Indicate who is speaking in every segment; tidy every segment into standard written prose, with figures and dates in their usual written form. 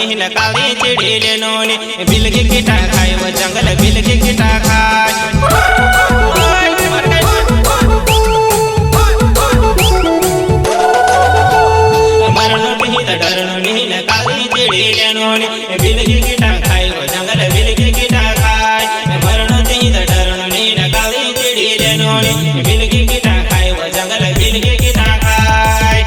Speaker 1: नीन काली चिड़ीले नोनी बिलगी गिटा खाए वो जंगल बिलगी गिटा खाए मरण नहीं डरनो नीन काली चिड़ीले नोनी बिलगी गिटा खाए वो जंगल बिलगी गिटा खाए मरण नहीं डरनो नीन काली चिड़ीले नोनी बिलगी गिटा खाए वो जंगल बिलगी गिटा खाए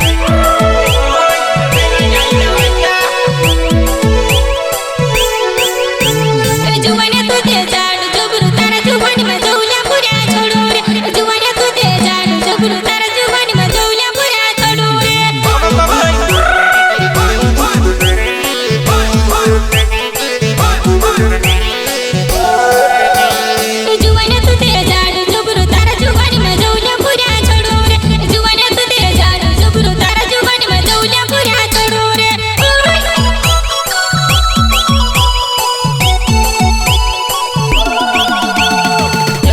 Speaker 2: जुवाने तुझे झाड जबरू तारा जुवानी में जौल्या पुऱ्या छोडू रे जुवाने तुझे झाड जबरू तारा जुवानी में जौल्या पुऱ्या छोडू रे जुवाने तुझे झाड जबरू तारा जुवानी में जौल्या पुऱ्या छोडू रे जुवाने तुझे झाड जबरू तारा जुवानी में जौल्या पुऱ्या छोडू रे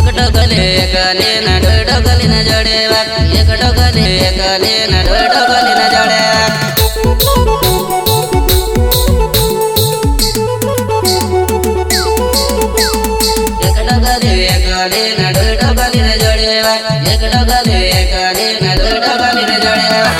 Speaker 3: एकले न डोगले न जड़ेवा एक डोगले एकले न डोगले न जड़ेवा एक डोगले एकले न डोगले न जड़ेवा एक डोगले एकले न डोगले न जड़ेवा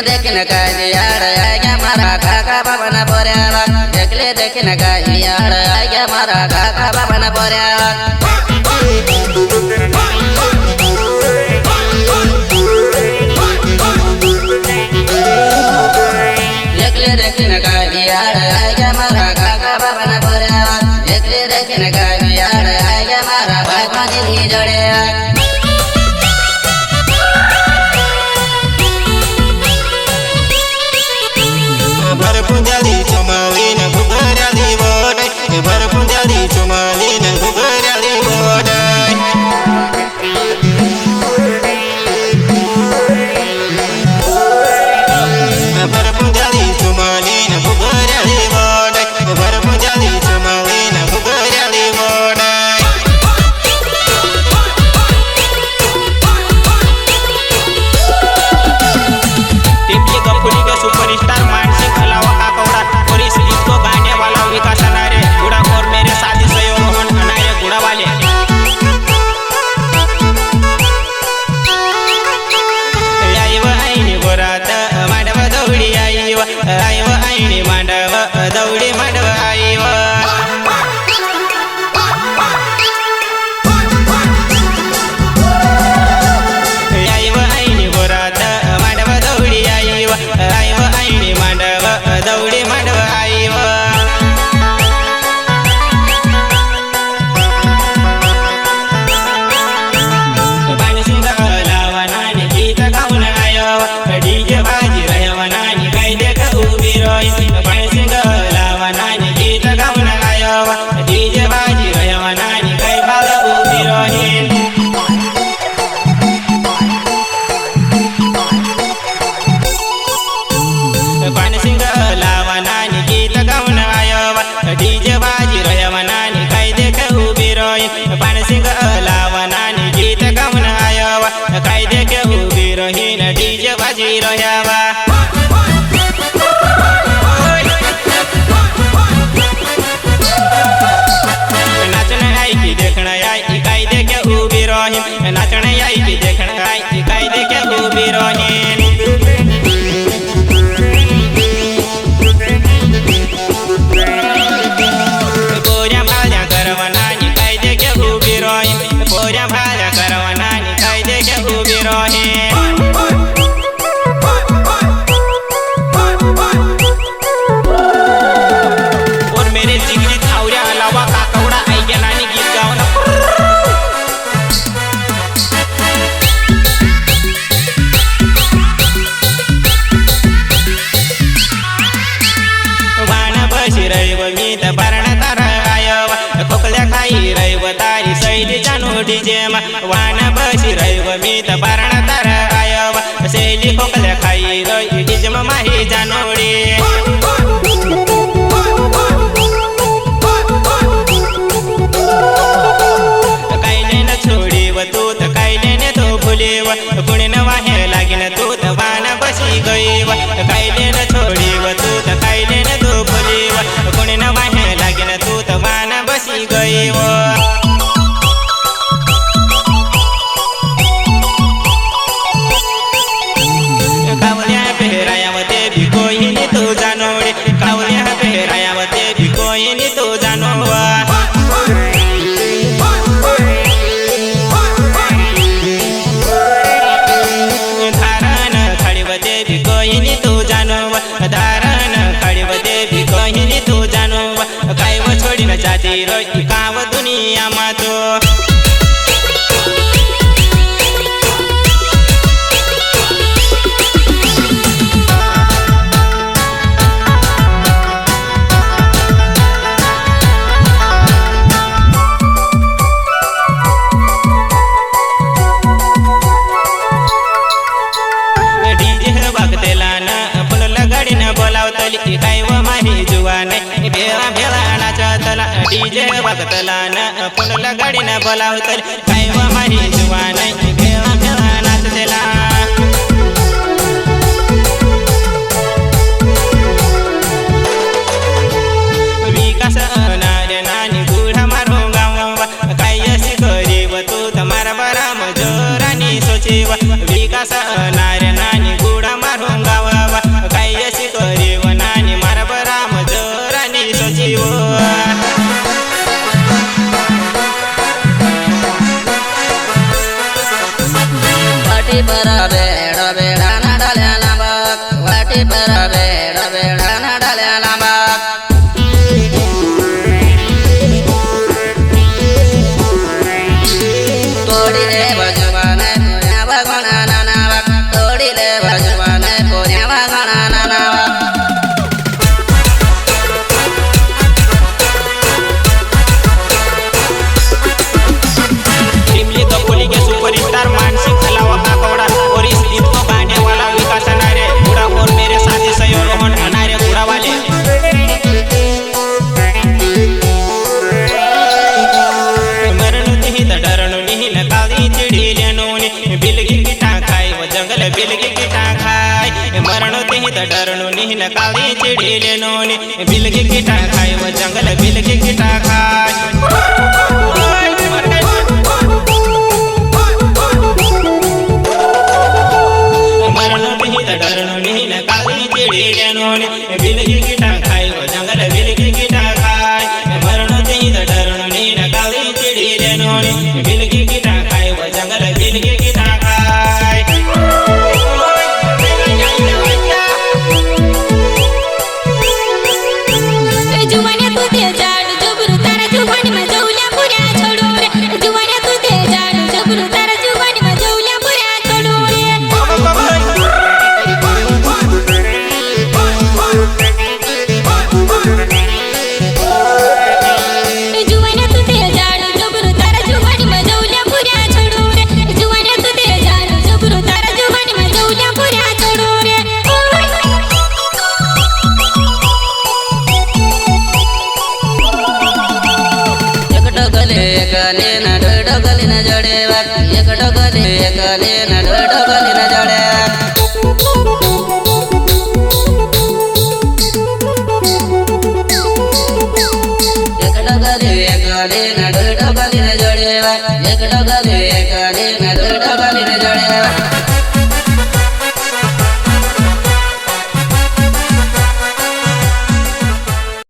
Speaker 3: देखन काजी यार आया मारा काका बाबा न बोऱ्यावा देखले देखन काजी यार आया मारा काका बाबा न बोऱ्यावा देखले देखन काजी यार आया मारा काका बाबा न बोऱ्यावा देखले देखन काजी यार आया मारा बाबा नि जड़ेवा
Speaker 1: भरपुंजाली चुमालीन घुगराली वोडय भरपुंजाली चुमालीन घुगराली वोडय भरपुंजाली चुमालीन घुगराली वोडय भरपुंजाली चुमालीन घुगराली वोडय टिपली कंपनी का सुपरस्टार मानसिक अलावा काकौड़ा पुलिस इसको गाने वाला विकास अनारे गुड़ा और मेरे साथी सहयोग रोहन अनायक गुड़ा वाले आईव आईने बोरात मांडव दौडी आईव आईव आईने मांडव दौडी मांडव आईव आईव आईने बोरात मांडव दौडी आईव आईव आईने मांडव दौडी मांडव आईव बाणसिंग लावनाने गीत गाऊन आयव डीजे बाजी रयवनाने काय देख उभी रोई बाणसिंग लावनाने गीत गाऊन आयव डीजे बाजी रयवनाने काय भाग उभी रोई पानसिंग लावनाने गीत गाऊन आयव डीजे बाजी रयवनाने काय देख उभी रोई पानसिंग लावनाने गीत गाऊन आयव काय देख उभी रोहीन डीजे बाजी रयावा नाचन आई की देखण आई काय देख उभी रोहीन नाचन आई की देखण आई काय देख उभी रोहीन पोऱ्या भाज्या करवनानी काय देख उभी रोहीन पोऱ्या भाज्या करवनानी काय देख उभी रोहीन और मेरे जिगरी थावऱ्या अलावा काकौड़ा आई गेलानी गीत गाऊन वाली काय व माही जुवाने भेळा भेळा नाचतला डीजे वागतला न पुनला गाडीनं बोलावतल काय व माही जुवाने भेळा भेळा नाचतेला विकास नारे नानी गुढा मारो गावा काय अशी करीव तू तमारा बरा मजोरानी सोचीव विकास नारे नानी गुढा मारो गावा काय अशी करीव नानी मारा बरा मजोरानी सोचीव
Speaker 3: वाटी पर बेड़ा बेड़ा ना डाल्या लांबाक वाटी पर बेड़ा बेड़ा ना डाल्या लांबाक तोडी रे बजवाने पुण्या भगवाना नानावाक तोडी रे बजवाने पुण्या भगवाना नानावाक
Speaker 1: टीमली कपोली के सुपरस्टार मानसिक हलावा का कौड़ा और इस गीत को गाने वाला विकास नारे पूरा और मेरे साथी सहयोग रोहन अनारे पूरा वाले मरण नहीं तो डरनो नहीं न काली चिड़ी लेनोनी बिलगी गिटा खाई वो जंगल बिलगी गिटा खाई मरण नहीं तो डरनो नहीं न काली चिड़ी लेनोनी बिलगी गिटा खाई वो जंगल बिलगी गिटा खाई मरण नहीं तो डरनो नहीं न काली चिड़ी लेनोनी बिलगी गिटा खाई वो जंगल बिलगी गिटा खाई मरण नहीं तो डरनो नहीं न काली चिड़ी लेनोनी बिलगी गिटा खाई वो जंगल बिलगी गिटा खाई
Speaker 2: जुवान्या तू ते झाड जबरू तारा जुवानी मा जवल्या पुऱ्या छोडू रे जुवान्या तू ते झाड जबरू तारा जुवानी मा जवल्या पुऱ्या छोडू रे जुवान्या तू ते झाड जबरू तारा जुवानी मा जवल्या पुऱ्या छोडू रे जुवान्या तू ते झाड जबरू तारा जुवानी मा जवल्या पुऱ्या छोडू रे
Speaker 3: एक डोगले एकले न डोगले न जडेवाक एक डोगले एकले न डोगले न जडेवाक एक डोगले एकले न डोगले न जडेवाक एक डोगले एकले न डोगले न जडेवाक